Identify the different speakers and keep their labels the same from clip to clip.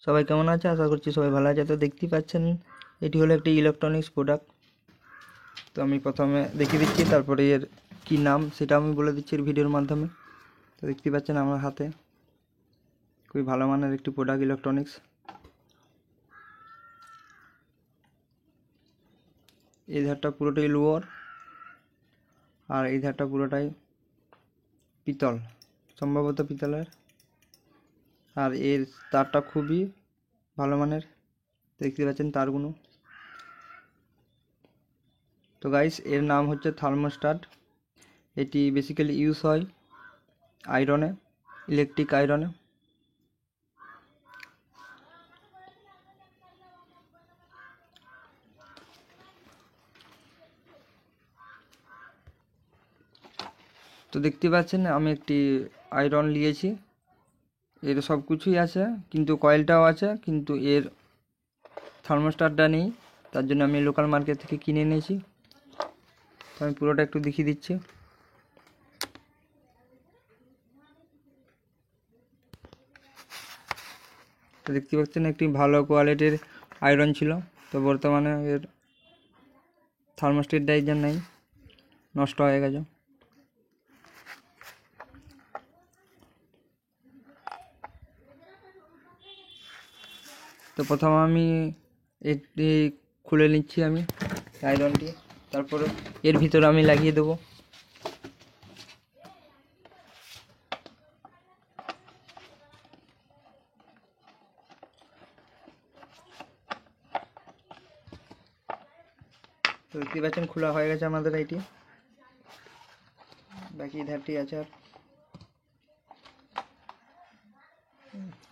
Speaker 1: সবাই কেমন আছে? আশা করছি সবাই ভালো আছে। তো দেখতেই পাচ্ছেন এটি হলো একটি ইলেকট্রনিক্স প্রোডাক্ট। তো আমি প্রথমে দেখিয়ে দিচ্ছি, তারপরে এর কি নাম সেটা আমি বলে দিচ্ছি এর ভিডিওর মাধ্যমে। তো দেখতেই পাচ্ছেন আমার হাতে খুবই ভালো মানের একটি প্রোডাক্ট ইলেকট্রনিক্স। এই ধারটা পুরোটাই লোহার আর এই ধারটা পুরোটাই পিতল, সম্ভবত পিতলের। আর এর তারটা খুবই ভালো মানের, দেখতে পাচ্ছেন তারগুলো। তো গাইস, এর নাম হচ্ছে থার্মোস্ট্যাট। এটি বেসিক্যালি ইউজ হয় আয়রনে, ইলেকট্রিক আয়রনে। তো দেখতে পাচ্ছেন আমি একটি আয়রন নিয়েছি। এর সব কিছুই আছে, কিন্তু কয়েলটাও আছে, কিন্তু এর থার্মোস্ট্যাটটা নেই। তার জন্য আমি লোকাল মার্কেট থেকে কিনে নিয়েছি। তো আমি পুরোটা একটু দেখিয়ে দিচ্ছি। তো দেখতে পাচ্ছেন একটি ভালো কোয়ালিটির আয়রন ছিল। তো বর্তমানে এর থার্মোস্ট্যাটটাই যে নেই, নষ্ট হয়ে গেছে। তো প্রথমে আমি এটি খুলে নিচ্ছি আমি আয়রনটি, তারপরে এর ভিতরে আমি লাগিয়ে দেবো। তো দেখতে পাচ্ছেন খোলা হয়ে গেছে আমাদের এটি, বাকি ধারটি আছে আর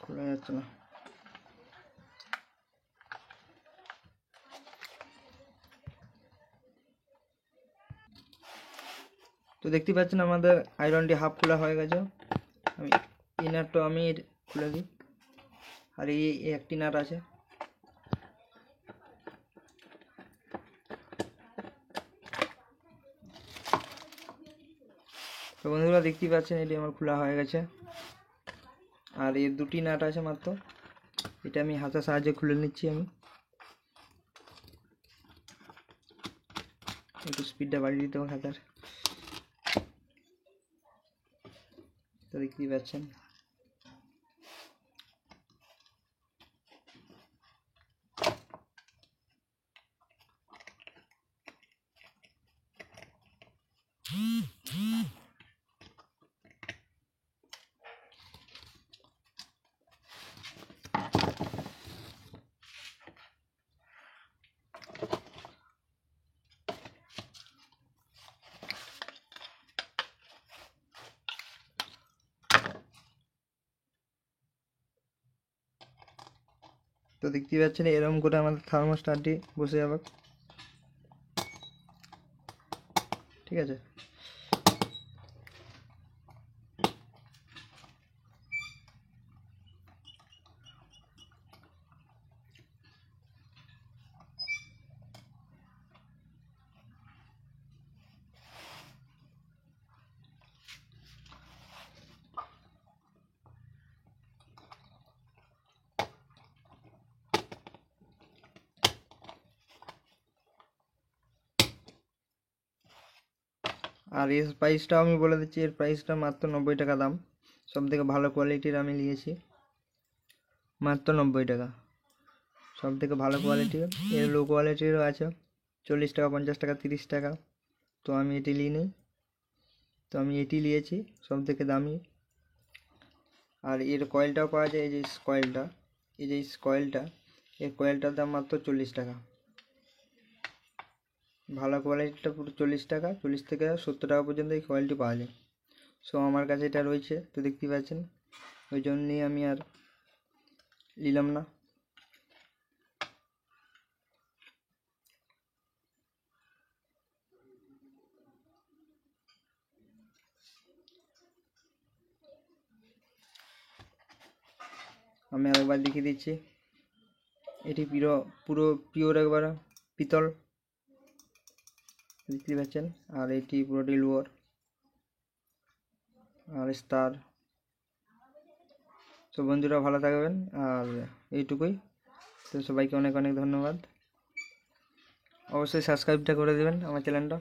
Speaker 1: খোলা যাচ্ছে না। তো দেখতে পাচ্ছেন আমাদের আয়রনটি হাফ খোলা হয়ে গেছে। আমি ইনারটা আমি খুলে দিই, আর এই একটি নাট আছে। তো বন্ধুরা দেখতেই পাচ্ছেন এটি আমার খোলা হয়ে গেছে, আর এর দুটি নাট আছে মাত্র। এটা আমি হাতের সাহায্যে খুলে নিচ্ছি। আমি একটু স্পিডটা বাড়িয়ে দিতে হবে হাতের। তো দেখতেই পাচ্ছেন তো দেখতেই পাচ্ছেন এরকম করে আমাদের থার্মোস্ট্যাটটি বসে যাবে। ঠিক আছে। আর এর প্রাইসটাও আমি বলে দিচ্ছি, এর প্রাইসটা মাত্র 90 টাকা দাম। সব থেকে ভালো কোয়ালিটির আমি নিয়েছি, মাত্র 90 টাকা। সব থেকে ভালো কোয়ালিটির। এর লো কোয়ালিটিরও আছে, 40 টাকা, 50 টাকা, 30 টাকা। তো আমি এটি নিই নি, তো আমি এটি নিয়েছি সব থেকে দামি। আর এর কয়েলটাও পাওয়া যায়, এই যে কয়েলটা, এই যে কয়েলটা, এই কয়েলটার দাম মাত্র 40 টাকা। ভালো কোয়ালিটিটা পুরো 40 টাকা, 40 থেকে 70 টাকা পর্যন্ত এই কয়েলটি পাওয়া যায়। সো আমার কাছে এটা রয়েছে, তো দেখতেই পাচ্ছেন, ওই জন্যই আমি আর নিলাম না। আমি আরেকবার দেখিয়ে দিচ্ছি, এটি পুরো পিওর একবার পিতল, দেখতে পাচ্ছেন। আর এটি পুরোটি লোহার, আর স্টার। তো বন্ধুরা ভালো থাকবেন, আর এইটুকুই। তো সবাইকে অনেক অনেক ধন্যবাদ। অবশ্যই সাবস্ক্রাইবটা করে দেবেন আমার চ্যানেলটা।